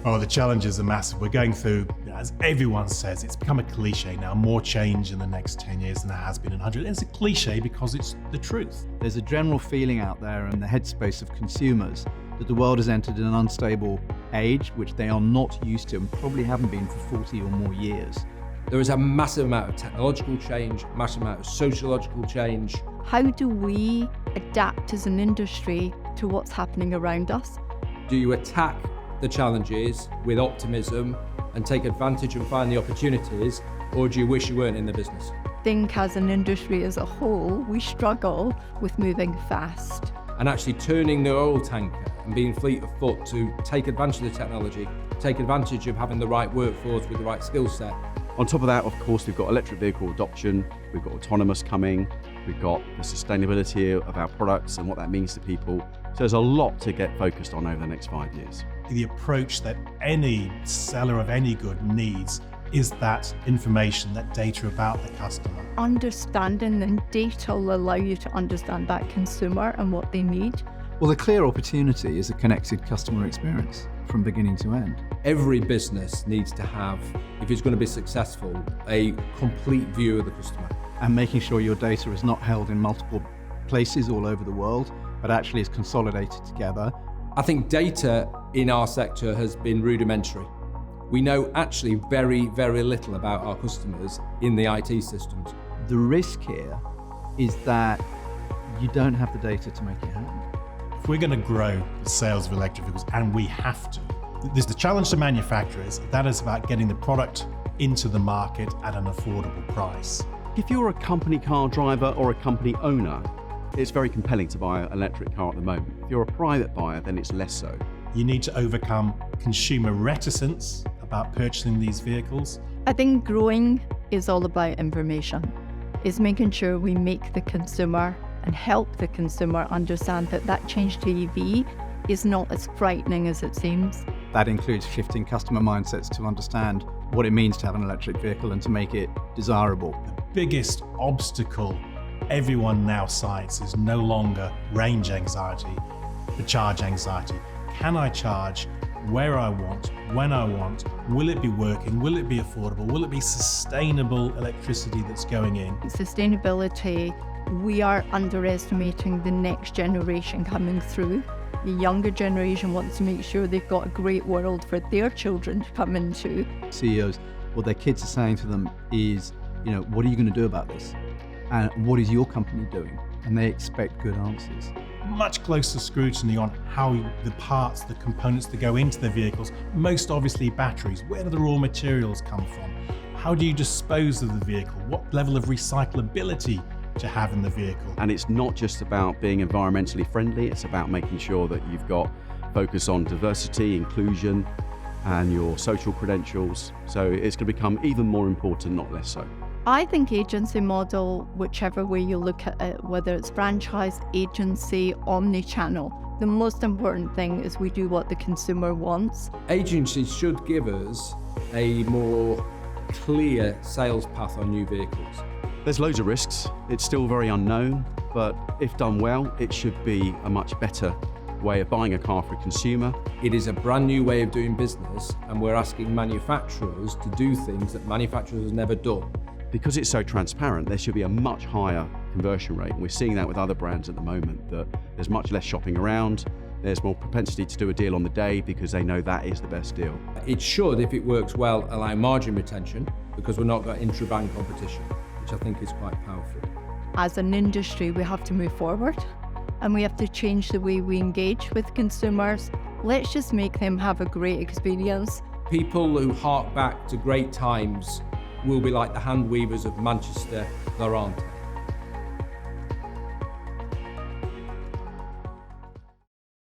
Oh, the challenges are massive. We're going through, as everyone says, it's become a cliche now, more change in the next 10 years than there has been in 100. It's a cliche because it's the truth. There's a general feeling out there in the headspace of consumers that the world has entered an unstable age, which they are not used to and probably haven't been for 40 or more years. There is a massive amount of technological change, massive amount of sociological change. How do we adapt as an industry to what's happening around us? Do you attack the challenges with optimism and take advantage and find the opportunities, or do you wish you weren't in the business? I think as an industry as a whole, we struggle with moving fast. And actually turning the oil tanker and being fleet of foot to take advantage of the technology, take advantage of having the right workforce with the right skill set. On top of that, of course, we've got electric vehicle adoption, we've got autonomous coming, we've got the sustainability of our products and what that means to people. So there's a lot to get focused on over the next 5 years. The approach that any seller of any good needs is that information, that data about the customer. Understanding and data will allow you to understand that consumer and what they need. Well, the clear opportunity is a connected customer experience from beginning to end. Every business needs to have, if it's going to be successful, a complete view of the customer. And making sure your data is not held in multiple places all over the world, but actually is consolidated together. I think data in our sector has been rudimentary. We know actually very, very little about our customers in the IT systems. The risk here is that you don't have the data to make it happen. If we're going to grow the sales of electric vehicles, and we have to, there's the challenge to manufacturers. That is about getting the product into the market at an affordable price. If you're a company car driver or a company owner, it's very compelling to buy an electric car at the moment. If you're a private buyer, then it's less so. You need to overcome consumer reticence about purchasing these vehicles. I think growing is all about information. It's making sure we make the consumer and help the consumer understand that that change to EV is not as frightening as it seems. That includes shifting customer mindsets to understand what it means to have an electric vehicle and to make it desirable. The biggest obstacle everyone now cites is no longer range anxiety, but charge anxiety. Can I charge where I want, when I want? Will it be working? Will it be affordable? Will it be sustainable electricity that's going in? Sustainability, we are underestimating the next generation coming through. The younger generation wants to make sure they've got a great world for their children to come into. CEOs, what their kids are saying to them is, what are you going to do about this? And what is your company doing? And they expect good answers. Much closer scrutiny on how the parts, the components that go into the vehicles, most obviously batteries, where do the raw materials come from? How do you dispose of the vehicle? What level of recyclability to have in the vehicle? And it's not just about being environmentally friendly, it's about making sure that you've got focus on diversity, inclusion, and your social credentials. So it's going to become even more important, not less so. I think agency model, whichever way you look at it, whether it's franchise, agency, omni-channel, the most important thing is we do what the consumer wants. Agencies should give us a more clear sales path on new vehicles. There's loads of risks. It's still very unknown, but if done well, it should be a much better way of buying a car for a consumer. It is a brand new way of doing business, and we're asking manufacturers to do things that manufacturers have never done. Because it's so transparent, there should be a much higher conversion rate. And we're seeing that with other brands at the moment, that there's much less shopping around. There's more propensity to do a deal on the day because they know that is the best deal. It should, if it works well, allow margin retention because we're not got intra-brand competition, which I think is quite powerful. As an industry, we have to move forward and we have to change the way we engage with consumers. Let's just make them have a great experience. People who hark back to great times will be like the hand weavers of Manchester, there aren't.